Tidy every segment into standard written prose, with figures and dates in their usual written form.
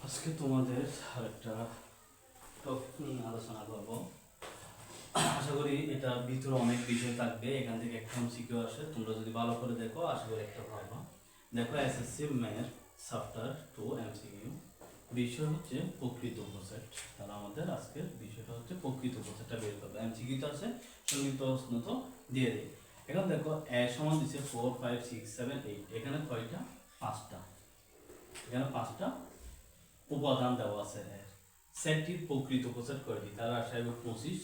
আজকে তোমাদের আরেকটা টপিক নিয়ে আলোচনা করব। আশা করি এটা ভিতরে অনেক বিষয় থাকবে, এখান থেকে একটা এমসিকিউ আসে, তোমরা যদি ভালো করে দেখো আশা করি একটা ভালো। দেখো এসএসসি ম্যাথ চ্যাপ্টার 2 এমসিকিউ, বিষয় হচ্ছে প্রকৃত উপসেট। তাহলে আমাদের আজকের বিষয়টা হচ্ছে প্রকৃত উপসেটটা বের করবো। এমসিকিউ তো আছে, সংক্ষিপ্ত প্রশ্ন তো দিয়ে দিই। এখন দেখো এ সমান দিচ্ছে 4 5 6 7 8, এখানে কয়টা? পাঁচটা। এখানে পাঁচটা উপাদান দেওয়া আছে। সেটটির প্রকৃত উপসেট কয়টি? তার আশায় 25।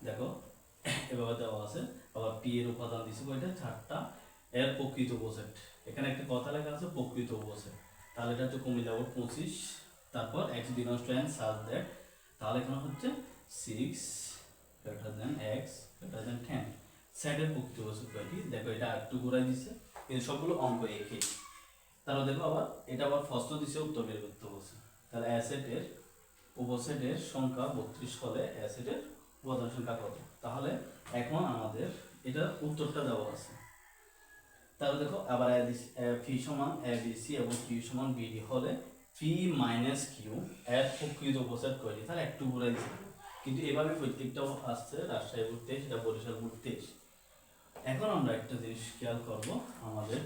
দেখো এভাবে দেওয়া আছে। আবার পি এর উপাদান দিচ্ছে কয়টা? 4টা। এর প্রকৃত উপসেট, এখানে একটা কথা লেখা আছে প্রকৃত উপসেট, তাহলে এটা হচ্ছে কমে যাবো 25। তারপর x belongs to N such that, তাহলে এখানে হচ্ছে 6 greater than x greater than 10। সেটের প্রকৃত উপসেট কয়টি? দেখো এটা একটু ঘুরাই দিচ্ছে, কিন্তু সবগুলো অঙ্ক একই। তাহলে দেখো আবার এটা আবার প্রশ্ন দিচ্ছে, উত্তর বের করতে বলছে। তাহলে অ্যাসেটের উপসেটের সংখ্যা 32 হলে অ্যাসেটের উপাদান সংখ্যা কত? তাহলে এখন আমাদের এটা উত্তরটা দেওয়া আছে। তাহলে দেখো আবার ফি সমান এ বি সি এবং কিউ সমান বিডি হলে ফি মাইনাস কিউ এর প্রকৃত উপসেট কয়টি? তাহলে একটু ঘুরে দিচ্ছে, কিন্তু এভাবে প্রত্যেকটাও আসছে। রাজশাহী বোর্ড 23, এটা বরিশাল বোর্ড 23। এখন আমরা একটা জিনিস খেয়াল করবো, আমাদের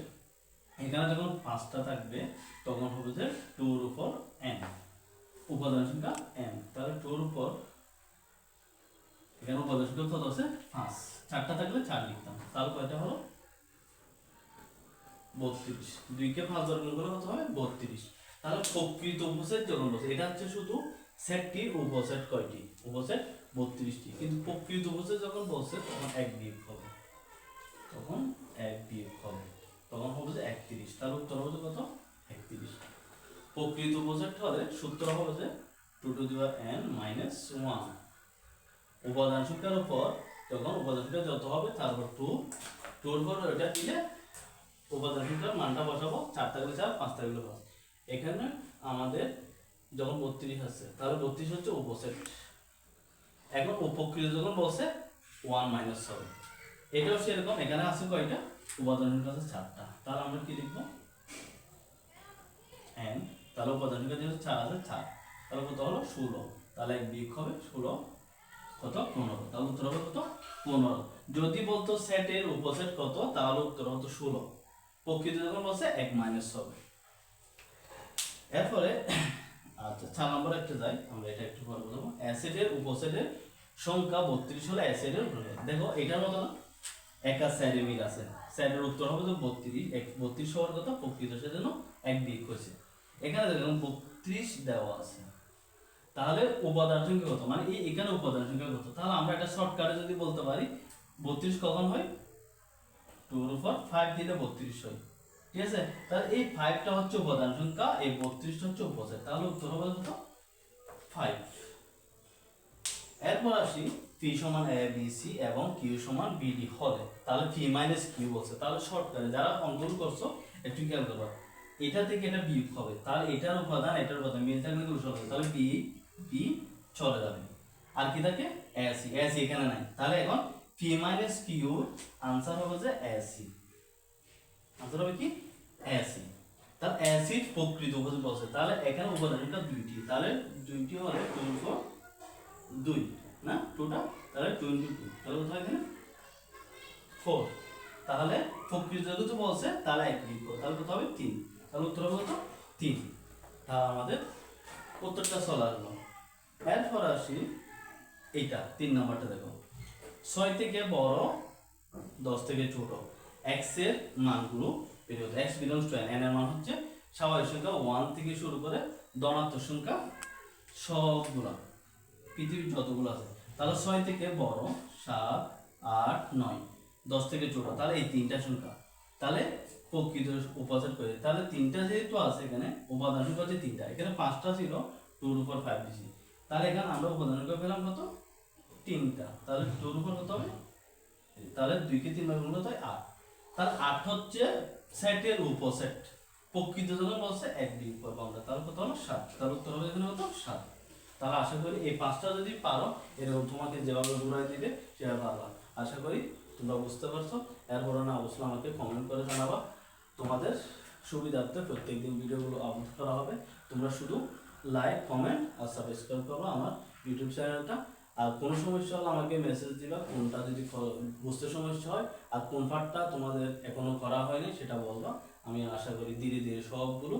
এখানে যখন পাঁচটা থাকবে তখন হবে যে 2 এর উপর n, উপাদান সংখ্যা n। তাহলে 2 এর উপর এখানে উপাদান সংখ্যা কত আছে? 5। 4টা থাকলে 4 লিখতাম, তাহলে কয়টা হলো? 32। 2 কে 5 দ্বারা গুণ করলে কত হবে? 32। তাহলে প্রকৃত উপসেট যখন বলছে, এটা হচ্ছে শুধু সেটটির উপসেট কয়টি? উপসেট 32টি। কিন্তু প্রকৃত উপসেট যখন বলছে তখন এক বিয়োগ হবে, তখন এক বিয়োগ হবে, তখন হবে যে 31। তার উত্তর হবে যে কত? 31। প্রকৃত উপসেট হলে সূত্র হবে যে 2 to the power n minus 1। উপাদান সংখ্যার উপর যখন উপাদান সংখ্যা যত হবে তারপর 2 2 এর উপর এটা দিলে উপাদান সংখ্যার মানটা বসাবো। 4 থাকলে 4, 5 থাকলে 5। এখানে আমাদের যখন 32 আছে, তাহলে 32 হচ্ছে উপসেট। এখন প্রকৃত যখন বলছে 1 মাইনাস হবে, এটাও সেরকম। এখানে আছে কয়টা? উপাদান সংখ্যা আছে 4টা। তাহলে আমরা কি লিখবো? n। তাহলে উপাদান সংখ্যা যেহেতু 4 আছে, 4, তাহলে কত হলো? 16। তাহলে এক বিয়োগ হবে 16, কত? 15। তাহলে উত্তর হবে কত? 15। যদি বলতো সেটের উপসেট কত, তাহলে উত্তর হতো 16। প্রকৃত যখন বলছে 1 মাইনাস হবে। এরপরে আচ্ছা 4 নম্বর একটা যাই, আমরা এটা একটু পরে বলবো। অ্যাসিডের উপসেটের সংখ্যা 32 হলে অ্যাসিডের, দেখো এটার মতো না, একা স্যারে মিল আছে। স্যারের উত্তর হবে তো 32। 32 হওয়ার কথা, প্রকৃত সেজন্য এক বিয়োগ হয়েছে। এখানে দেখুন 32 দেওয়া আছে, তাহলে উপাদান সংখ্যা কত? মানে এখানে উপাদান সংখ্যা কত? তাহলে আমরা এটা শর্টকাটে যদি বলতে পারি 32 কখন হয়? 2 এর উপর 5 দিলে 32 হয়, ঠিক আছে? তাহলে এই 5টা হচ্ছে উপাদান সংখ্যা, এই 32টা হচ্ছে উপসেট, তাহলে উত্তর হবে কত? 5। এরপর আসি পি সমান এ বি সি এবং কিউ সমান বিডি হলে, তাহলে পি মাইনাস কিউ বলছে। তাহলে শর্টকাটে যারা অঙ্কন করছো একটু খেয়াল করবা, এটা থেকে এটা বিয়োগ হবে, তাহলে এটার উপাদান এটার উপাদান মিল থাকলে কি হবে? তাহলে বি বি চলে যাবে। আর কি থাকে? এসি। এসি এখানে নাই, তাহলে এখন পি মাইনাস কিউ আনসার হবে যে এসি। আনসার হবে কি? এসি। তাহলে অ্যাসিড প্রকৃত উপসেট বলছে, তাহলে এখানে উপাদান সংখ্যা 2টি, তাহলে 2টি হলে 2 4 2 না 2টা, তাহলে 2 × 2, তাহলে কত হয় এখানে? 4। তাহলে প্রকৃত যেহেতু বলছে তাহলে এক বিয়োগ করো, তাহলে কত হবে? 3। তাহলে উত্তর হবে কত? 3। তাহলে আমাদের উত্তরটা চলে আসলো। এরপর আসি এইটা 3 নাম্বারটা দেখো, 6 থেকে বড় 10 থেকে ছোট x এর মানগুলো বের করতে। x belongs to n, n এর মান হচ্ছে স্বাভাবিক সংখ্যা 1 থেকে শুরু করে ধনাত্মক সংখ্যা সবগুলা, পৃথিবীর যতগুলো আছে। তাহলে 6 থেকে বড় 7 8 9, 10 থেকে ছোট, তাহলে এই তিনটা সংখ্যা। তাহলে প্রকৃত উপসেট করে, তাহলে তিনটা যেহেতু আছে এখানে উপাদান সংখ্যা হচ্ছে 3টা, এখানে 5টা ছিল 2 এর উপর 5 দিছি, তাহলে এখানে আমরা উপাদান সংখ্যা পেলাম কত? 3টা। তাহলে 2 এর উপর কত হবে? তাহলে 2 কে 3 বার গুণ করতে হয় 8। তাহলে 8 হচ্ছে সেটের উপসেট। প্রকৃত যখন বলছে এক বিয়োগ করবো আমরা, তাহলে কত হলো? 7। তাহলে উত্তর হবে এখানে কত? 7। তাহলে আশা করি এই 5টা যদি পারো, এরকম তোমাকে যেভাবে ঘুরাই দিবে সেভাবে পারবা। আশা করি তোমরা বুঝতে পারছো। এরপরে না অবশ্যই আমাকে কমেন্ট করে জানাবা। তোমাদের সুবিধার্থে প্রত্যেকদিন ভিডিওগুলো আপলোড করা হবে, তোমরা শুধু লাইক কমেন্ট আর সাবস্ক্রাইব করো আমার ইউটিউব চ্যানেলটা। আর কোনো সমস্যা হলে আমাকে মেসেজ দিবা, কোনটা যদি বুঝতে সমস্যা হয় আর কোন পার্টটা তোমাদের এখনো করা হয়নি সেটা বলবা। আমি আশা করি ধীরে ধীরে সবগুলো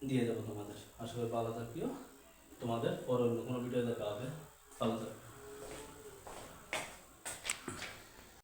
দিয়ে দেবো তোমাদের। আশা করি ভালো থাকিও, তোমাদের পরে অন্য কোনো ভিডিও দেখা হবে। ভালো থাকো।